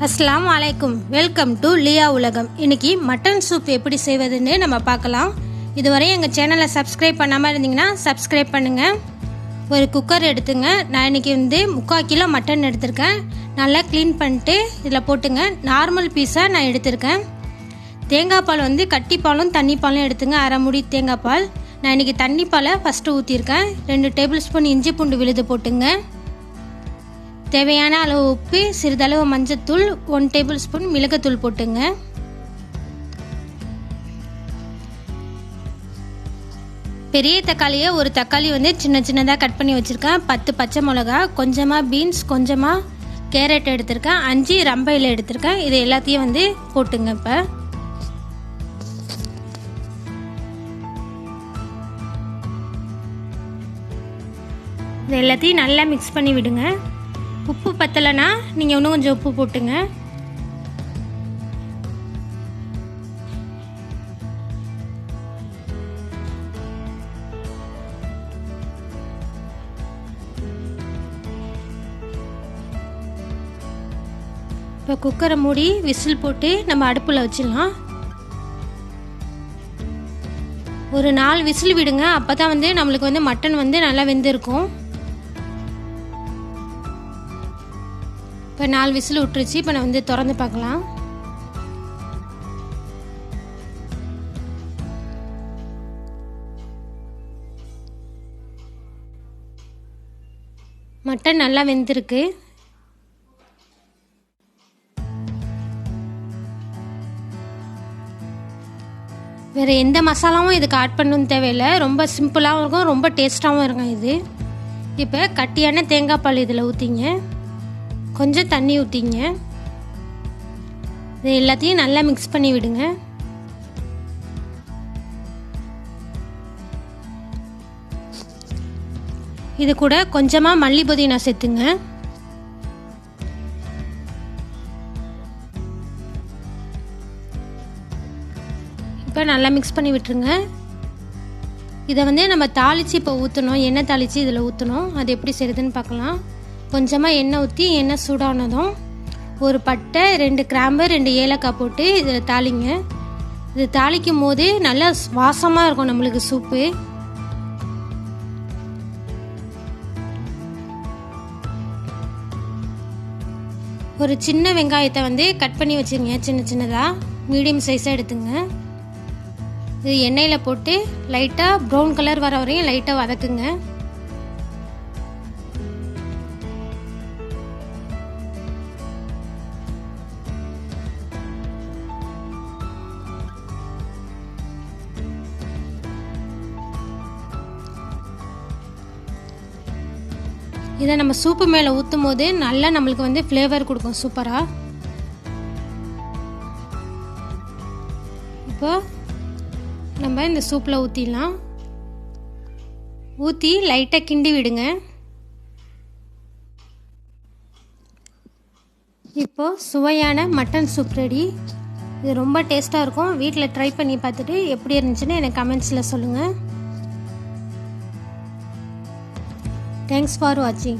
அஸ்ஸலாமு அலைக்கும். Welcome to லியா உலகம். இன்னைக்கு மட்டன் சூப் எப்படி செய்வதுன்னு நம்ம பார்க்கலாம். இதுவரை எங்கள் சேனலை சப்ஸ்கிரைப் பண்ணாமல் இருந்தீங்கன்னா சப்ஸ்கிரைப் பண்ணுங்கள். ஒரு குக்கர் எடுத்துங்க. நான் இன்றைக்கி 3/4 கிலோ மட்டன் எடுத்திருக்கேன். நல்லா க்ளீன் பண்ணிட்டு இதில் போட்டுங்க. நார்மல் பீஸாக நான் எடுத்திருக்கேன். தேங்காய் பால் கட்டி பாலும் தண்ணி பாலும் எடுத்துங்க. 1/2 மூடி தேங்காய் பால். நான் இன்றைக்கி தண்ணி பாலை ஃபஸ்ட்டு ஊற்றிருக்கேன். 2 டேபிள் ஸ்பூன் இஞ்சி பூண்டு விழுது போட்டுங்க. தேவையான அளவு உப்பு, சிறிதளவு மஞ்சத்தூள், 1 டேபிள் ஸ்பூன் மிளகுத்தூள் போட்டுங்க. பெரிய தக்காளியை ஒரு தக்காளி சின்ன சின்னதாக கட் பண்ணி வச்சுருக்கேன். 10 பச்சை மிளகா, கொஞ்சமாக பீன்ஸ், கொஞ்சமாக கேரட் எடுத்திருக்கேன். 5 ரம்பையில் எடுத்திருக்கேன். இது எல்லாத்தையும் போட்டுங்க. இப்போ இது எல்லாத்தையும் நல்லா மிக்ஸ் பண்ணி விடுங்க. உப்பு பத்தலைன்னா நீங்கள் இன்னும் கொஞ்சம் உப்பு போட்டுங்க. இப்போ குக்கரை மூடி விசில் போட்டு நம்ம அடுப்பில் வச்சிடலாம். ஒரு 4 விசில் விடுங்க. அப்போ தான் நம்மளுக்கு மட்டன் நல்லா வெந்திருக்கும். இப்போ 4 விசில் விட்டுருச்சு. இப்போ நான் திறந்து பார்க்கலாம். மட்டன் நல்லா வெந்திருக்கு. வேறு எந்த மசாலாவும் இதுக்கு ஆட் பண்ணணும்னு தேவையில்லை. ரொம்ப சிம்பிளாகவும் இருக்கும், ரொம்ப டேஸ்ட்டாகவும் இருக்கும் இது. இப்போ கட்டியான தேங்காய் பால் இதில் ஊற்றிங்க. கொஞ்சம் தண்ணி ஊற்றிங்க. இது எல்லாத்தையும் நல்லா மிக்ஸ் பண்ணி விடுங்க. இது கூட கொஞ்சமாக மல்லி புதினா சேர்த்துங்க. இப்போ நல்லா மிக்ஸ் பண்ணி விட்டுருங்க. இதை நம்ம தாளித்து இப்போ ஊற்றணும். எண்ணெய் தாளித்து இதில் ஊற்றணும். அது எப்படி செய்யுதுன்னு பார்க்கலாம். கொஞ்சமாக எண்ணெய் ஊற்றி எண்ணெய் சூடானதும் ஒரு பட்டை, 2 கிராம்பு, 2 ஏலக்காய் போட்டு இதில் தாளிங்க. இது தாளிக்கும் போது நல்லா வாசமாக இருக்கும் நம்மளுக்கு சூப்பு. ஒரு சின்ன வெங்காயத்தை கட் பண்ணி வச்சுருங்க. சின்ன சின்னதாக மீடியம் சைஸாக எடுத்துங்க. இது எண்ணெயில் போட்டு லைட்டாக ப்ரௌன் கலர் வர வரையும் லைட்டாக வதக்குங்க. இதை நம்ம சூப்பு மேலே ஊற்றும் போது நல்லா நம்மளுக்கு ஃப்ளேவர் கொடுக்கும் சூப்பராக. இப்போ நம்ம இந்த சூப்பில் ஊற்றிடலாம். ஊற்றி லைட்டாக கிண்டி விடுங்க. இப்போது சுவையான மட்டன் சூப் ரெடி. இது ரொம்ப டேஸ்ட்டாக இருக்கும். வீட்டில் ட்ரை பண்ணி பார்த்துட்டு எப்படி இருந்துச்சுன்னு எனக்கு கமெண்ட்ஸில் சொல்லுங்கள். Thanks for watching.